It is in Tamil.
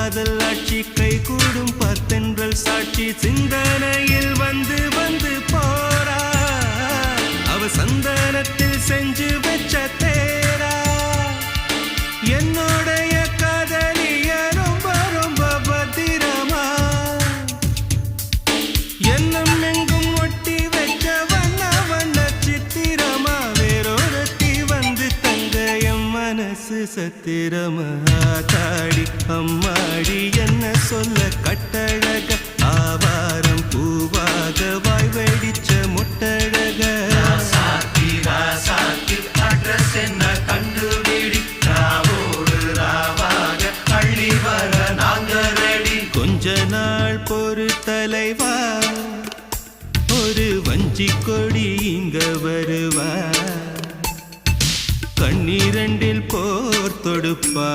காதல் ஆட்சி கை கூடும் பத்தென்றல் சாட்சி சிந்தனையில் வந்து வந்து போரா அவ சந்தனத்தில் செஞ்சு வச்ச தேரா என்னோடைய காதலிய ரொம்ப ரொம்ப பத்திரமா என்னும் எங்கும் ஒட்டி வச்ச வண்ண வண்ண சித்திரமா வேறொருத்தி வந்து தங்க என் மனசு சத்திரமா தாடி அம்மாடி என்ன சொல்ல கட்டழக ஆவாரம் பூவாக வாய் வெடிச்ச முட்டழக அட்ரஸ் என்ன கண்டுபிடி ராவோடு ராவாக அள்ளி வர நாங்க ரெடி கொஞ்ச நாள் பொறு தலைவா ஒரு வஞ்சி கொடி இங்க வருவா கண்ணீரண்டில் போர் தொடுப்பா